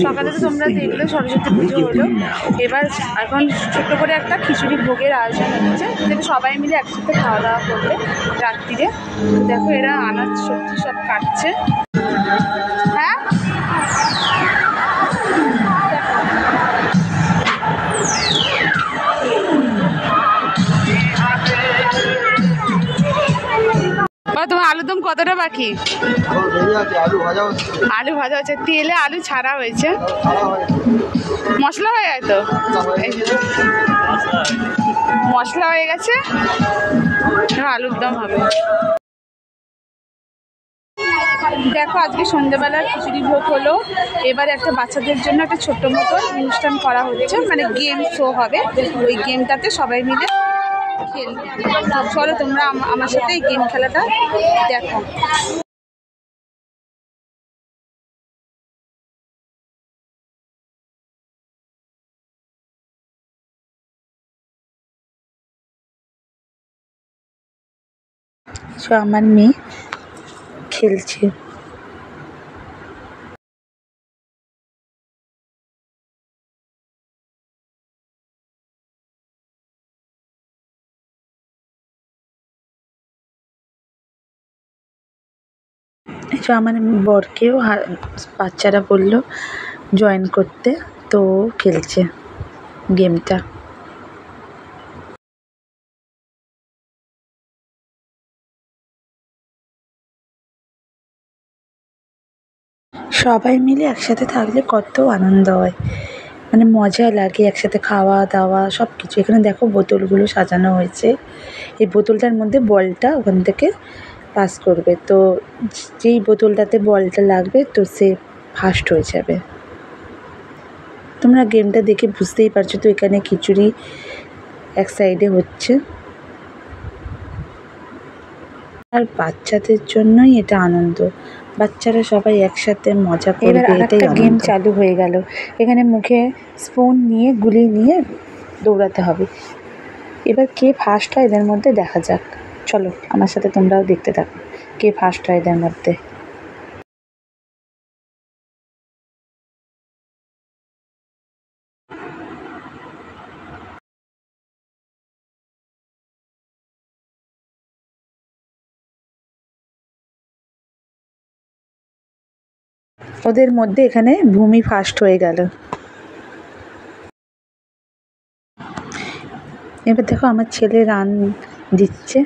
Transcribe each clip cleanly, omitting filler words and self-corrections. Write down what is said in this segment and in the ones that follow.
সকালে তো তোমরা দেখলে সরস্বতী পুজো হলো, এবার এখন ছোট্ট করে একটা খিচুড়ি ভোগের আয়োজন হচ্ছে, যেটা সবাই মিলে একসাথে খাওয়া দাওয়া করবে রাত্রিরে। দেখো এরা আনাজ সবজি সব কাটছে। হ্যাঁ তোমার আলুদম কতটা বাকি? আলু ভাজা হচ্ছে, তেলে আলু ছাড়া হয়েছে, মশলা হয়ে যায় তো, মশলা হয়ে গেছে, আলুর দম হবে। দেখো আজকে সন্ধ্যেবেলার খিচুড়ি ভোগ হলো, এবার একটা বাচ্চাদের জন্য একটা ছোট্ট মতো অনুষ্ঠান করা হচ্ছে, মানে গেম শো হবে, ওই গেমটাতে সবাই মিলে খেলবে। চলো তোমরা আমার সাথে এই গেম খেলাটা দেখো। আমার মেয়ে খেলছে। আমার বরকেও বাচ্চারা বললো জয়েন করতে, তো খেলছে গেমটা। সবাই মিলে একসাথে থাকলে কত আনন্দ হয়, মানে মজা লাগে, একসাথে খাওয়া দাওয়া সব কিছু। এখানে দেখো বোতলগুলো সাজানো হয়েছে, এই বোতলটার মধ্যে বলটা ওখান থেকে পাস করবে, তো যেই বোতলটাতে বলটা লাগবে তো সে ফার্স্ট হয়ে যাবে। তোমরা গেমটা দেখে বুঝতেই পারছো তো, এখানে খিচুড়ি এক সাইডে হচ্ছে, আর বাচ্চাদের জন্যই এটা আনন্দ, বাচ্চারা সবাই একসাথে মজা করবে, এটাই গেম চালু হয়ে গেল। এখানে মুখে স্পুন নিয়ে গুলি নিয়ে দৌড়াতে হবে। এবার কে ফার্স্ট হয় এদের মধ্যে দেখা যাক, চলো আমার সাথে তোমরাও দেখতে থাকো কে ফার্স্ট হয় এদের মধ্যে। ওদের মধ্যে এখানে ভূমি ফার্স্ট হয়ে গেল। এবার দেখো আমার ছেলে রান দিচ্ছে।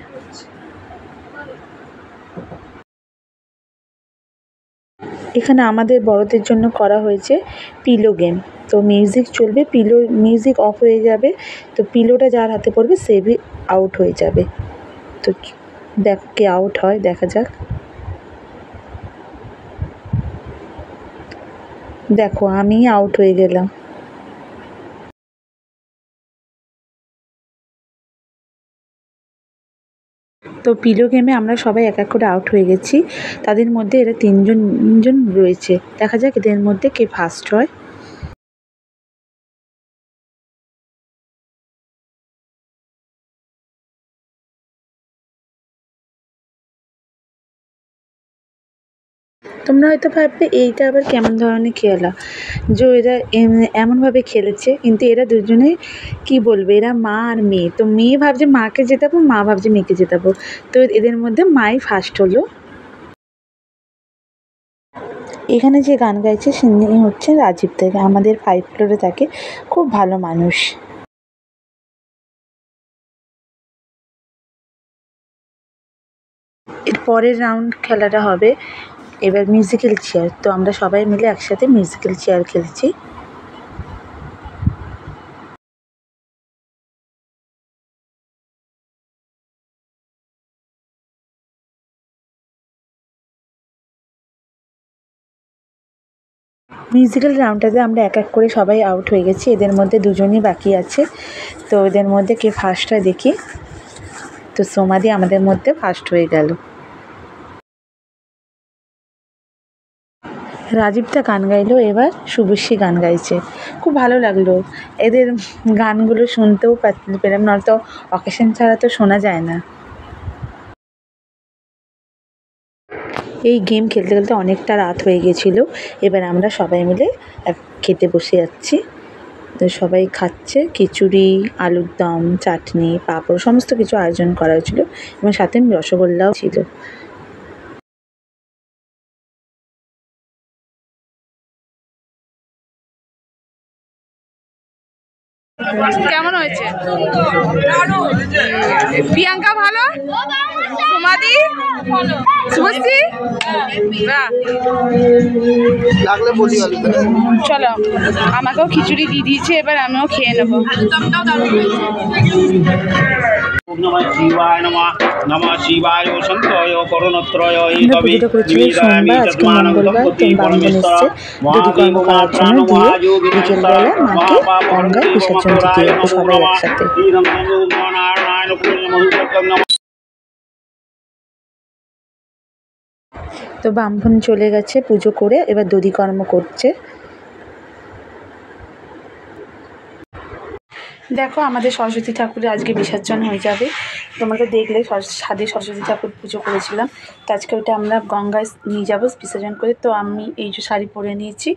এখানে আমাদের বড়দের জন্য করা হয়েছে পিলো গেম, তো মিউজিক চলবে, পিলো মিউজিক অফ হয়ে যাবে, তো পিলোটা যার হাতে পড়বে সে আউট হয়ে যাবে। তো দেখো কে আউট হয় দেখা যাক। দেখো আমি আউট হয়ে গেলাম। তো পিলো গেমে আমরা সবাই এক এক করে আউট হয়ে গেছি, তাদের মধ্যে এরা তিনজন রয়েছে, দেখা যাক এদের মধ্যে কে ফার্স্ট হয়। তোমরা হয়তো ভাববে এইটা আবার কেমন ধরনের খেলা, যে এরা এমনভাবে খেলেছে, কিন্তু এরা দুজনে কি বলবে, এরা মা আর মেয়ে, তো মেয়ে ভাবছে মাকে জেতাবো, মা ভাবছে মেয়েকে জেতাবো, তো এদের মধ্যে মাই ফার্স্ট হলো। এখানে যে গান গাইছে তিনি হচ্ছেন রাজীব দা, আমাদের 5 ফ্লোরে থাকে, খুব ভালো মানুষ। এর পরের রাউন্ড খেলাটা হবে এবার মিউজিক্যাল চেয়ার, তো আমরা সবাই মিলে একসাথে মিউজিক্যাল চেয়ার খেলছি। মিউজিক্যাল রাউন্ডটাতে আমরা এক এক করে সবাই আউট হয়ে গেছি, এদের মধ্যে দুজনই বাকি আছে, তো এদের মধ্যে কে ফার্স্ট হয় দেখি। তো সোমাদি আমাদের মধ্যে ফার্স্ট হয়ে গেল। রাজীবদা গান গাইলো, এবার শুভশ্রী গান গাইছে, খুব ভালো লাগলো, এদের গানগুলো শুনতেও পেলাম, নয়তো অকেশন ছাড়া তো শোনা যায় না। এই গেম খেলতে খেলতে অনেকটা রাত হয়ে গেছিলো। এবার আমরা সবাই মিলে খেতে বসে যাচ্ছি। তো সবাই খাচ্ছে, খিচুড়ি, আলুর দম, চাটনি, পাঁপড় সমস্ত কিছু আয়োজন করা হয়েছিল এবং সাথে রসগোল্লাও ছিল। কেমন হয়েছে? প্রিয়াঙ্কা ভালো, সোমাদি, শুভশ্রী, চলো আমাকেও খিচুড়ি দিয়ে দিয়েছে, এবার আমিও খেয়ে নেবো। নমঃ শিবায় নমঃ শিবায় সন্তয় করণত্রয় আমরা পুজোটা করেছি সোমবার, আজকে মঙ্গলবার। তো বামন এসছে দুধি কর্ম করার জন্য, দিয়ে বিকেলবেলা মাকে গঙ্গায় বিসর্জন দিতে যাবো সবাই একসাথে। তো ব্রাহ্মণ চলে গেছে পুজো করে, এবার দধিকর্ম করছে। দেখো আমাদের সরস্বতী ঠাকুরের আজকে বিসর্জন হয়ে যাবে। তোমরা তো দেখলে ছাদে সরস্বতী ঠাকুর পুজো করেছিলাম, তো আজকে ওইটা আমরা গঙ্গায় নিয়ে যাবো বিসর্জন করে। তো আমি এই যে শাড়ি পরে নিয়েছি,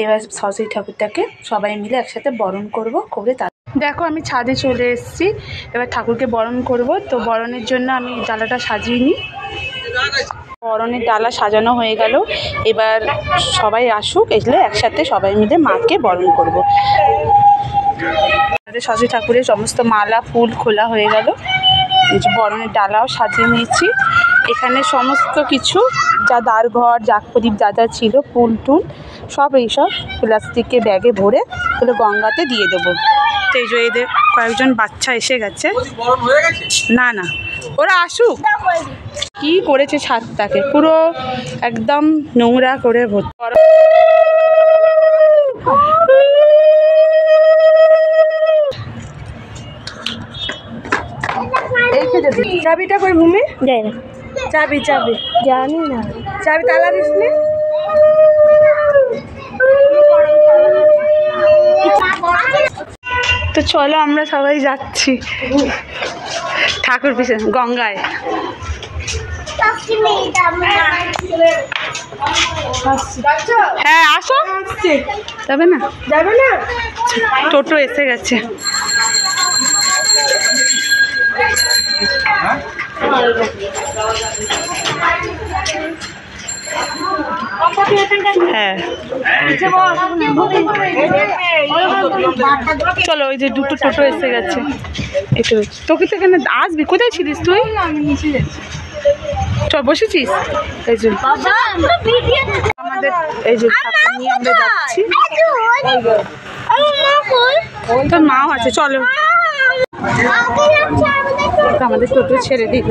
এবার সরস্বতী ঠাকুরটাকে সবাই মিলে একসাথে বরণ করে তার দেখো আমি ছাদে চলে এসেছি, এবার ঠাকুরকে বরণ করব। তো বরণের জন্য আমি ডালাটা সাজিয়ে নিই। বরণের ডালা সাজানো হয়ে গেল, এবার সবাই আসুক, এসলে একসাথে সবাই মিলে মাকে বরণ করব। সরস্বতী ঠাকুরের সমস্ত মালা ফুল খোলা হয়ে গেল, এই যে বরণের ডালাও সাজিয়ে নিয়েছি। এখানে সমস্ত কিছু যা দ্বারঘর জাগ প্রদীপ যা যা ছিল, ফুল টুল সব এইসব প্লাস্টিকের ব্যাগে ভরে এগুলো গঙ্গাতে দিয়ে দেবো। তো এই যে এদের কয়েকজন বাচ্চা এসে গেছে, না না ওরা আসুক। কি করেছে ছাদটাকে পুরো একদম নোংরা করে ভর্তি। চাবিটা কই ভূমি? যাই না। চাবি জানি না, চাবি তালা দিস নি। তো চলো আমরা সবাই যাচ্ছি ঠাকুর পিছনে গঙ্গায়। হ্যাঁ আসো। যাবে না? টোটো এসে গেছে। হ্যাঁ চলো, ওই যে দুটো টোটো এসে গেছে। একটু তোকে তো এখানে আসবি, কোথায় ছিলিস তুই? চল বসেছিস? এই যে আমাদের এই যে ঠাকুর নিয়ে আমরা যাচ্ছি। তোর মাও আছে, চলো। আমাদের টোটো ছেড়ে দিল।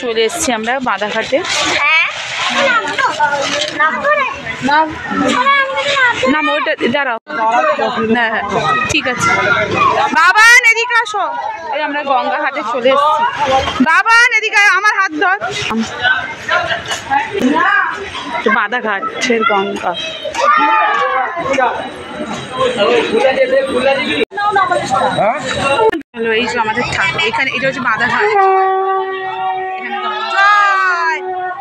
চলে এসছি আমরা বাঁধাঘাটে। না ওইটা দাঁড়াও, হ্যাঁ হ্যাঁ ঠিক আছে। বাবা এদিকে আসো, এই আমরা গঙ্গা ঘাটে চলে এসছি। বাবা এদিকে আমার হাত ধর। বাঁধাঘাটের গঙ্গা। এই যে আমাদের ঠাকুর এখানে, এটা হচ্ছে বাঁধাঘাট।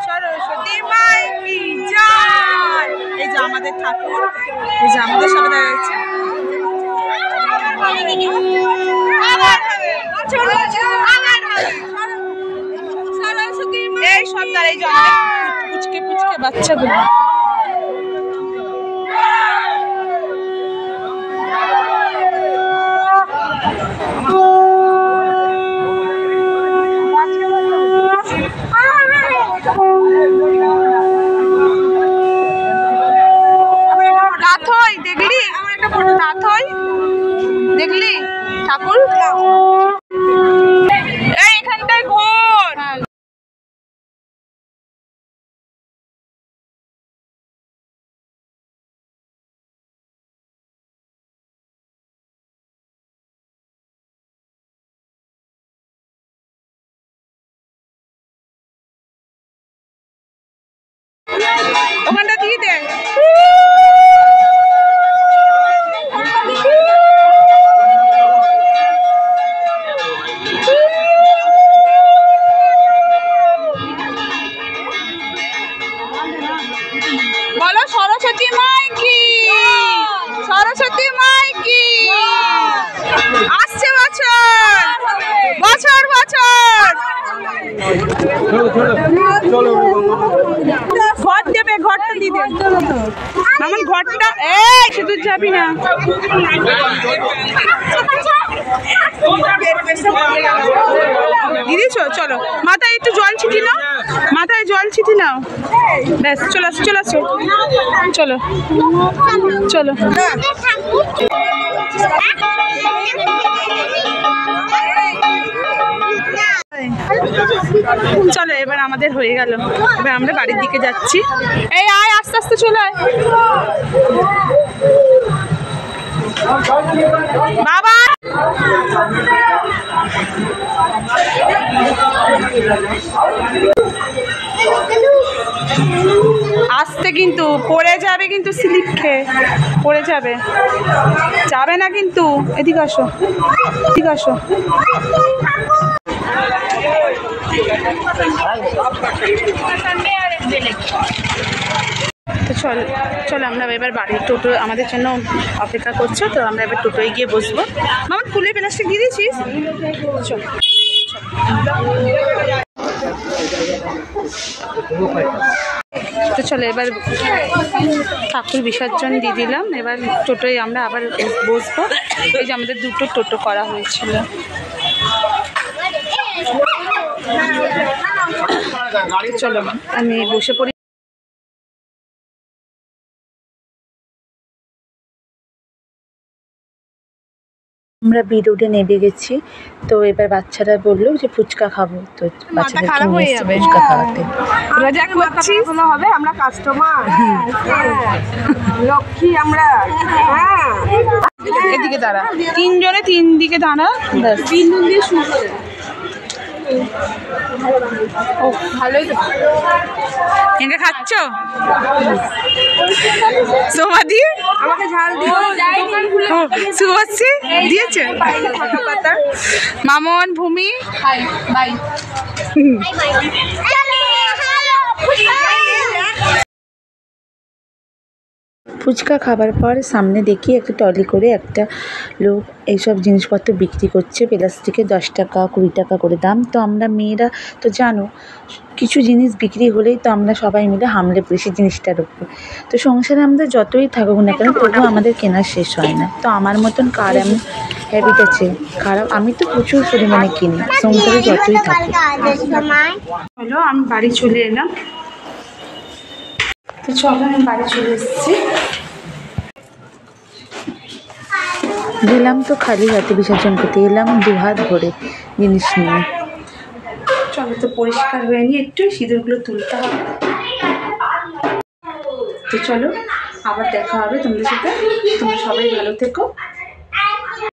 সরস্বতী মাই কি জয়। এই যে আমাদের ঠাকুর, এই যে আমাদের সাথে দেখা যাচ্ছে। এই সব দাঁড়াই যে পুচকে পুচকে বাচ্চাগুলো। দেখলি ঠাকুর? সরস্বতী মাইকি আসছে বছর বছর বছর। ঘর দেবে, ঘরটা দিবে আমার ঘরটা। এই শুধু যাবি না, দিদি চলো মাথায় একটু জল ছিটি নাও, মাথায় জল ছিটি নাও, ব্যাস চলে আসো চলে আসো, চলো চলো। চলো এবার আমাদের হয়ে গেল, এবার আমরা বাড়ির দিকে যাচ্ছি। এই আয় আস্তে আস্তে চলে আয় বাবা। আসতে কিন্তু পড়ে যাবে, কিন্তু স্লিপ খেয়ে পড়ে যাবে, যাবে না কিন্তু। এদিকে আসো এদিকে আসো। তো চল আমরা এবার বাড়ির টোটো আমাদের জন্য অপেক্ষা করছো, তো আমরা এবার টোটোয় গিয়ে বসবো। মামা ফুলের প্লাস্টিক দিয়ে দিয়েছিস? চল তো চলো এবার ঠাকুর বিসর্জন দিয়ে দিলাম, এবার টোটোয় আমরা আবার বসবো। এই যে আমাদের দুটো টোটো করা হয়েছিল। চলো আমি বসে পড়ি। আমরা বি রোডে নেমে গেছি, তো এবার বাচ্চারা বললো যে ফুচকা খাবো, তো বাচ্চাদেরকে নিয়ে এসেছি ফুচকা খাওয়াতে। হবে আমরা কাস্টমার লক্ষ্মী আমরা। এদিকে দাঁড়া, তিনজনে তিন দিকে দাঁড়া, তিন দিয়ে শুরু করে। ও ভালোই তো। এখানে খাচ্ছ সোমাদি? আমাকে ঝাল দিও। শুভশ্রী দিয়েছে, মামন ভূমি। বাই। ফুচকা খাবার পর সামনে দেখি একটা ট্রলি করে একটা লোক এইসব জিনিসপত্র বিক্রি করছে, প্লাস্টিকে 10 টাকা 20 টাকা করে দাম। তো আমরা মেয়েরা তো জানো কিছু জিনিস বিক্রি হলেই তো আমরা সবাই মিলে হামলে পড়েছি জিনিসটার উপর। তো সংসারে আমাদের যতই থাকুক না কেন তবুও আমাদের কেনা শেষ হয় না। তো আমার মতন কার এমন হ্যাবিট আছে খারাপ? আমি তো প্রচুর পরিমাণে কিনি সংসারে যতই থাকি। হলো আমি বাড়ি চলে এলাম, তো চলো আমি বাড়ি চলে এসেছি। গেলাম তো খালি হাতে বিসর্জন করতে, এলাম 2 হাত ভরে জিনিস নিয়ে। চলো তো পরিষ্কার হয়ে নিয়ে একটু সিঁদুরগুলো তুলতে হবে। তো চলো আবার দেখা হবে তোমাদের সাথে, তোমরা সবাই ভালো থেকো।